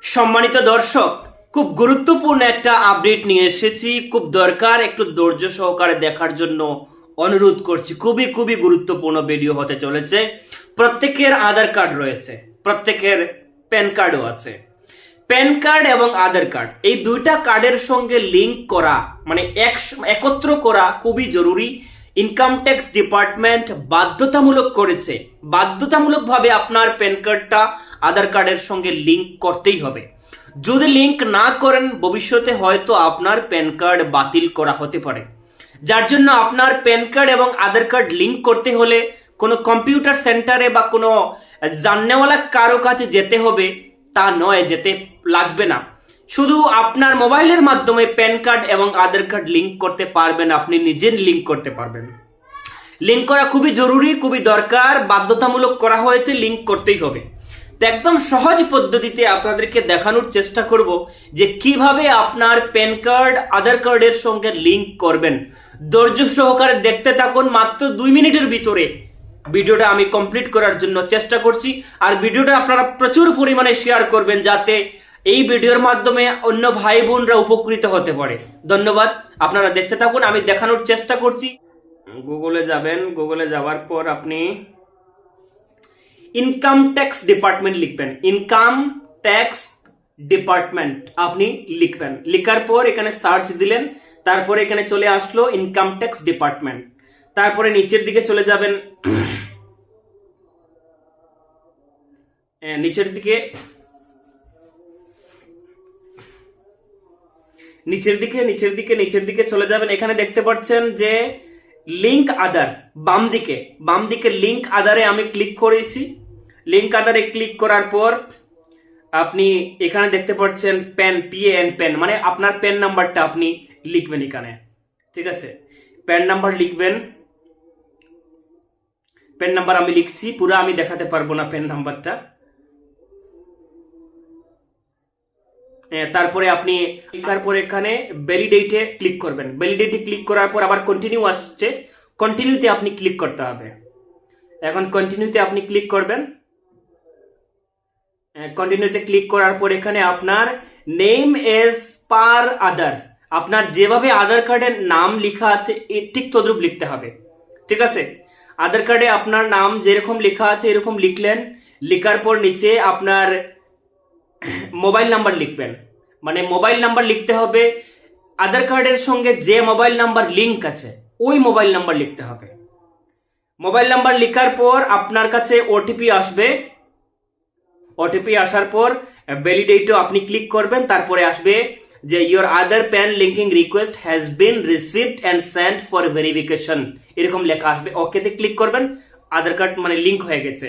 সম্মানিত দর্শক, খুব গুরুত্বপূর্ণ একটা আপডেট নিয়ে এসেছি। খুব দরকার, একটু ধৈর্য সহকারে দেখার জন্য অনুরোধ করছি। খুবই খুবই গুরুত্বপূর্ণ ভিডিও হতে চলেছে। প্রত্যেকের আধার কার্ড রয়েছে, প্রত্যেকের প্যান কার্ডও আছে। প্যান কার্ড এবং আধার কার্ড, এই দুইটা কার্ডের সঙ্গে লিংক করা মানে একত্র করা খুবই জরুরি। ইনকাম ট্যাক্স ডিপার্টমেন্ট বাধ্যতামূলক করেছে, বাধ্যতামূলকভাবে আপনার প্যান কার্ডটা আধার কার্ডের সঙ্গে লিংক করতেই হবে। যদি লিংক না করেন ভবিষ্যতে হয়তো আপনার প্যান কার্ড বাতিল করা হতে পারে। যার জন্য আপনার প্যান কার্ড এবং আধার কার্ড লিংক করতে হলে কোনো কম্পিউটার সেন্টারে বা কোনো জাননেওয়ালা কারো কাছে যেতে হবে তা নয়, যেতে লাগবে না। শুধু আপনার মোবাইলের মাধ্যমে প্যান কার্ড এবং আধার কার্ড লিংক করতে পারবেন, আপনি নিজে লিংক করতে পারবেন। লিংক করা খুবই জরুরি, খুবই দরকার, বাধ্যতামূলক করা হয়েছে, লিংক করতেই হবে। তো একদম সহজ পদ্ধতিতে আপনাদেরকে দেখানোর চেষ্টা করব যে কিভাবে আপনার প্যান কার্ড আধার কার্ডের সঙ্গে লিংক করবেন। ধৈর্য সহকারে দেখতে থাকুন, মাত্র 2 মিনিটের ভিতরে ভিডিওটা আমি কমপ্লিট করার জন্য চেষ্টা করছি। আর ভিডিওটা আপনারা প্রচুর পরিমাণে শেয়ার করবেন যাতে এই ভিডিওর মাধ্যমে অন্য ভাই বোনরা উপকৃত হতে পারে। ধন্যবাদ, আপনারা দেখতে থাকুন, আমি দেখানোর চেষ্টা করছি। গুগলে যাবেন, গুগলে যাওয়ার পর আপনি ইনকাম ট্যাক্স ডিপার্টমেন্ট লিখবেন। ইনকাম ট্যাক্স ডিপার্টমেন্ট আপনি লিখবেন। লিখার পর এখানে সার্চ দিলেন, তারপরে এখানে চলে আসলো ইনকাম ট্যাক্স ডিপার্টমেন্ট। তারপরে নিচের দিকে চলে যাবেন, নিচের দিকে চলে যাবেন। এখানে দেখতে পাচ্ছেন যে লিংক আধার, বাম দিকে লিংক আধারে আমি ক্লিক করেছি। লিংক আধারে ক্লিক করার পর আপনি এখানে দেখতে পাচ্ছেন প্যান মানে আপনার প্যান নাম্বারটা আপনি লিখবেন এখানে। ঠিক আছে, প্যান নাম্বার লিখবেন। প্যান নাম্বার আমি লিখছি, পুরো আমি দেখাতে পারবো না প্যান নাম্বারটা। তারপরে আপনি লিখার পর এখানে ভ্যালিডেটে ক্লিক করবেন। ভ্যালিডেটে ক্লিক করার পর আবার কন্টিনিউ আসছে, কন্টিনিউতে আপনি ক্লিক করতে হবে। এখন কন্টিনিউতে আপনি ক্লিক করবেন। কন্টিনিউতে ক্লিক করার পর এখানে আপনার নেম এজ পার আধার, আপনার যেভাবে আধার কার্ডের নাম লেখা আছে ঠিক তদ্রূপ লিখতে হবে। ঠিক আছে, আধার কার্ডে আপনার নাম যেরকম লেখা আছে এরকম লিখলেন। লেখার পর নিচে আপনার মোবাইল নাম্বার লিখবেন, মানে মোবাইল নাম্বার লিখতে হবে। আধার কার্ডের সঙ্গে যে মোবাইল নাম্বার লিংক আছে ওই মোবাইল নাম্বার লিখতে হবে। মোবাইল নাম্বার লেখার পর আপনার কাছে ওটিপি আসবে। ওটিপি আসার পর ভ্যালিডেটে আপনি ক্লিক করবেন। তারপরে আসবে যে your Aadhaar pan linking request has been received and Saint for verification, এরকম লেখা আসবে। ওকেতে ক্লিক করবেন, আধার কার্ড মানে লিংক হয়ে গেছে।